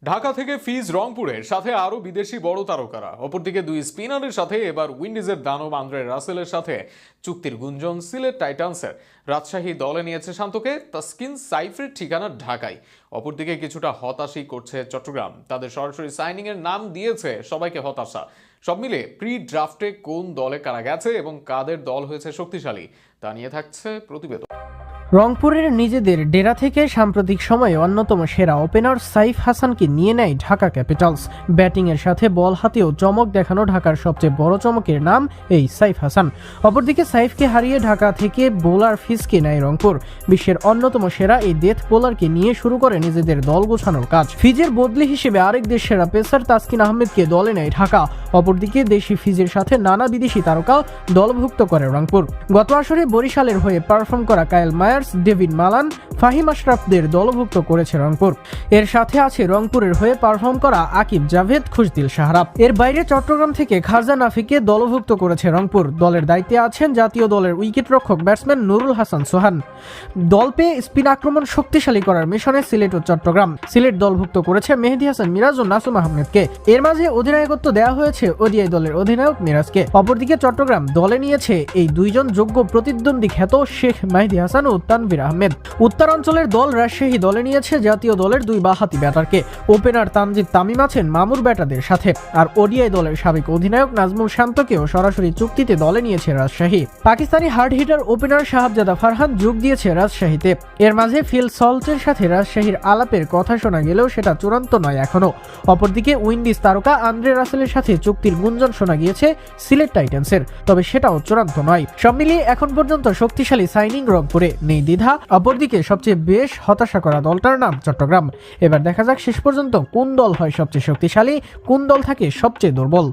ঢাকা থেকে ফিজ রংপুরের সাথে আরো বিদেশি বড় তারকারা, অপরদিকে দুই স্পিনারের সাথে এবার উইন্ডিজের দানব আন্দ্রে রাসেলের সাথে চুক্তির গুঞ্জন সিলেট টাইটান্সের। রাজশাহী দলে নিয়েছে শান্তকে, তাসকিন সাইফের ঠিকানা ঢাকায়। অপরদিকে কিছুটা হতাশই করছে চট্টগ্রাম, তাদের সরাসরি সাইনিং এর নাম দিয়েছে সবাইকে হতাশা। সব মিলে প্রি ড্রাফটে কোন দলে কারা গেছে এবং কাদের দল হয়েছে শক্তিশালী তা নিয়ে থাকছে প্রতিবেদন। রংপুরের নিজেদের ডেরা থেকে সাম্প্রতিক সময়ে অন্যতম সেরা ওপেনার সাইফ হাসানকে নিয়ে নেয় ঢাকা ক্যাপিটালস। ব্যাটিংয়ের সাথে বল হাতেও চমক দেখানো ঢাকার সবচেয়ে বড় চমকের নাম এই সাইফ হাসান। অপরদিকে সাইফকে হারিয়ে ঢাকা থেকে বোলার ফিজকে নেয় রংপুর। বিশ্বের অন্যতম সেরা এই ডেথ বোলারকে নিয়ে শুরু করে নিজেদের দল গোছানোর কাজ। ফিজের বদলি হিসেবে আরেক দেশ সেরা পেসার তাসকিন আহমেদকে দলে নেয় ঢাকা। অপরদিকে দেশি ফিজের সাথে নানা বিদেশি তারকা দলভুক্ত করে রংপুর। গত আসরে বরিশালের হয়ে পারফর্ম করা Kyle Mayers, David Malan, Fahim আশরাফদের দলভুক্ত করেছে রংপুর। এর সাথে আছে রংপুরের হয়ে পারফর্ম করা আকিব জাভেদ, খুশদিল সাহারাব। এর বাইরে চট্টগ্রাম থেকে খাজা নাফিকে দলভুক্ত করেছে রংপুর। দলের দায়িত্বে আছেন জাতীয় দলের উইকেটরক্ষক ব্যাটসম্যান নুরুল হাসান সোহান। দল পেয়ে স্পিন আক্রমণ শক্তিশালী করার মিশনে সিলেট ও চট্টগ্রাম। সিলেট দলভুক্ত করেছে মেহেদী হাসান মিরাজ ও নাসুম আহমেদকে। এর মাঝে অধিনায়কত্ব দেওয়া হয়েছে ওডিআই দলের অধিনায়ক মিরাজকে। অপরদিকে চট্টগ্রাম দলে নিয়েছে এই দুইজন যোগ্য প্রতিদ্বন্দ্বী খ্যাত শেখ মেহেদী হাসান ও তানভীর আহমেদ। উত্তরাঞ্চলের দল রাজশাহী দলে নিয়েছে জাতীয় দলের দুই বাঁহাতি ব্যাটারকে। ওপেনার তানজিদ তামিম আছেন মামুর ব্যাটারদের সাথে। আর ওডিআই দলের সাবেক অধিনায়ক নাজমুল শান্তকেও সরাসরি চুক্তিতে দলে নিয়েছে Rajshahi. Pakistani hard hitter opener Sahibzada Farhan যোগ দিয়েছে রাজশাহীতে। এর মাঝে ফিল সল্টের সাথে রাজশাহীর আলাপের কথা শোনা গেলেও সেটা চূড়ান্ত নয় এখনো। অপরদিকে উইন্ডিজ তারকা আন্দ্রে রাসেলের সাথে চুক্তির গুঞ্জন শোনা গিয়েছে সিলেট টাইটান্সের, তবে সেটাও চূড়ান্ত নয়। সব মিলিয়ে এখন পর্যন্ত শক্তিশালী সাইনিং রংপুরে নেই দ্বিধা। অপরদিকে সবচেয়ে বেশ হতাশা করা দলটার নাম চট্টগ্রাম। এবার দেখা যাক শেষ পর্যন্ত কোন দল হয় সবচেয়ে শক্তিশালী, কোন দল থাকে সবচেয়ে দুর্বল।